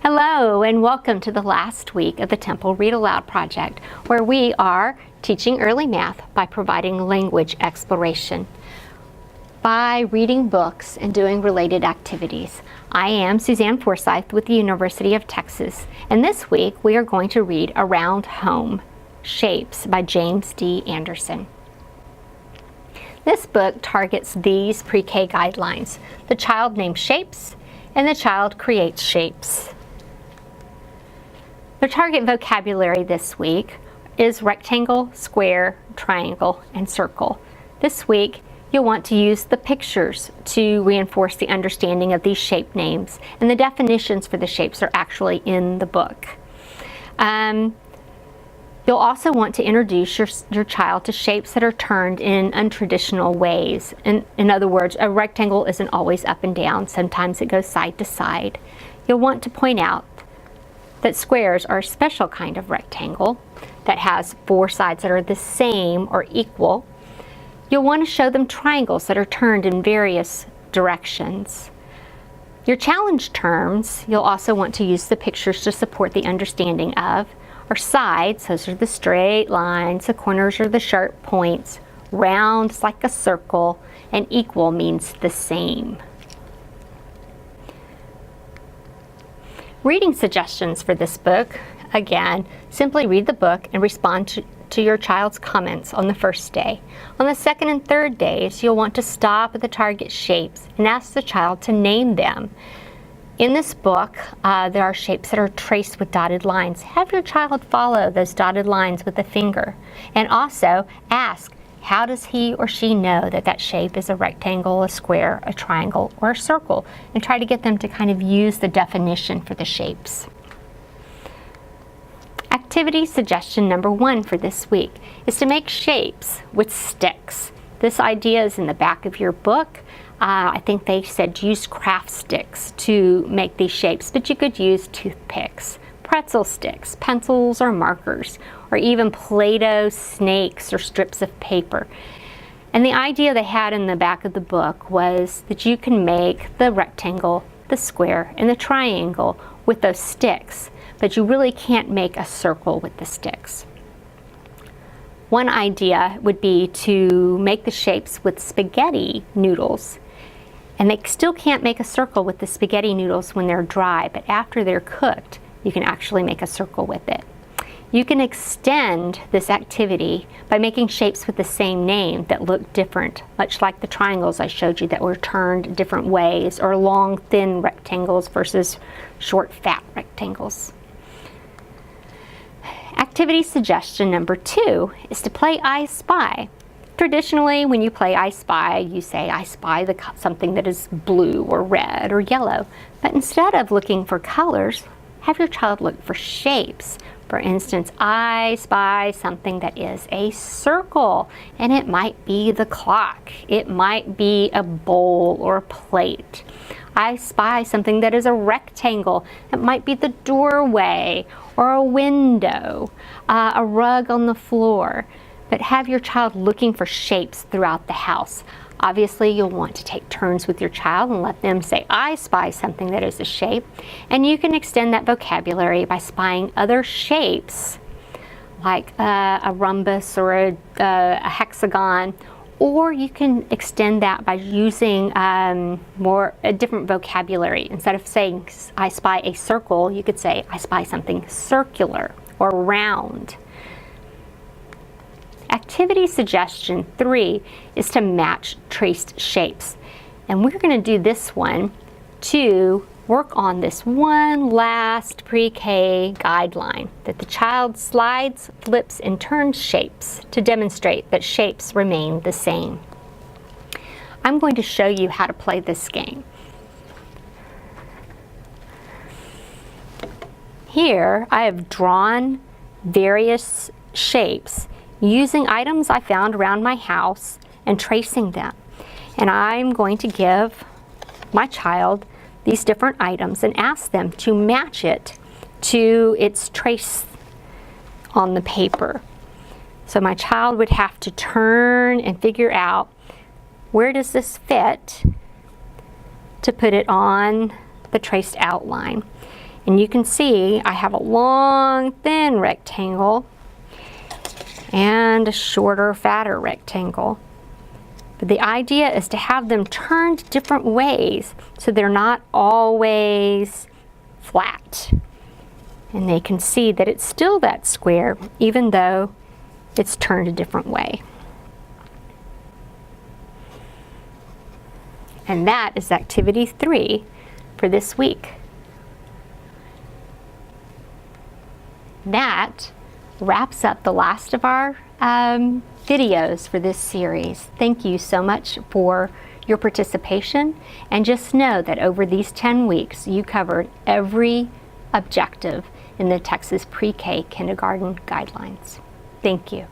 Hello and welcome to the last week of the Temple Read Aloud project, where we are teaching early math by providing language exploration by reading books and doing related activities. I am Suzanne Forsyth with the University of Texas, and this week we are going to read Around Home, Shapes by James D. Anderson. This book targets these pre-K guidelines. The child names shapes and the child creates shapes. The target vocabulary this week is rectangle, square, triangle, and circle. This week, you'll want to use the pictures to reinforce the understanding of these shape names, and the definitions for the shapes are actually in the book. You'll also want to introduce your child to shapes that are turned in untraditional ways. In other words, a rectangle isn't always up and down. Sometimes it goes side to side. You'll want to point out that squares are a special kind of rectangle that has four sides that are the same or equal. You'll want to show them triangles that are turned in various directions. Your challenge terms, you'll also want to use the pictures to support the understanding of, are sides, those are the straight lines, the corners are the sharp points, round is like a circle, and equal means the same. Reading suggestions for this book, again, simply read the book and respond to your child's comments on the first day. On the second and third days, you'll want to stop at the target shapes and ask the child to name them. In this book, there are shapes that are traced with dotted lines. Have your child follow those dotted lines with a finger. And also ask, how does he or she know that that shape is a rectangle, a square, a triangle, or a circle? And try to get them to kind of use the definition for the shapes. Activity suggestion number 1 for this week is to make shapes with sticks. This idea is in the back of your book. I think they said use craft sticks to make these shapes, but you could use toothpicks, pretzel sticks, pencils or markers, or even Play-Doh snakes or strips of paper. And the idea they had in the back of the book was that you can make the rectangle, the square, and the triangle with those sticks, but you really can't make a circle with the sticks. One idea would be to make the shapes with spaghetti noodles. And they still can't make a circle with the spaghetti noodles when they're dry, but after they're cooked, you can actually make a circle with it. You can extend this activity by making shapes with the same name that look different, much like the triangles I showed you that were turned different ways, or long, thin rectangles versus short, fat rectangles. Activity suggestion number 2 is to play I Spy. Traditionally, when you play I Spy, you say, I spy something that is blue or red or yellow. But instead of looking for colors, have your child look for shapes. For instance, I spy something that is a circle, and it might be the clock. It might be a bowl or a plate. I spy something that is a rectangle. It might be the doorway or a window, a rug on the floor. But have your child looking for shapes throughout the house. Obviously, you'll want to take turns with your child and let them say, I spy something that is a shape. And you can extend that vocabulary by spying other shapes, like a rhombus or a hexagon. Or you can extend that by using a different vocabulary. Instead of saying, I spy a circle, you could say, I spy something circular or round. Activity suggestion 3 is to match traced shapes. And we're going to do this one to work on this one last pre-K guideline, that the child slides, flips, and turns shapes to demonstrate that shapes remain the same. I'm going to show you how to play this game. Here I have drawn various shapes using items I found around my house and tracing them. And I'm going to give my child these different items and ask them to match it to its trace on the paper. So my child would have to turn and figure out, where does this fit, to put it on the traced outline. And you can see I have a long, thin rectangle and a shorter, fatter rectangle. But the idea is to have them turned different ways so they're not always flat. And they can see that it's still that square even though it's turned a different way. And that is activity 3 for this week. That wraps up the last of our videos for this series. Thank you so much for your participation, and just know that over these 10 weeks you covered every objective in the Texas Pre-K Kindergarten Guidelines. Thank you.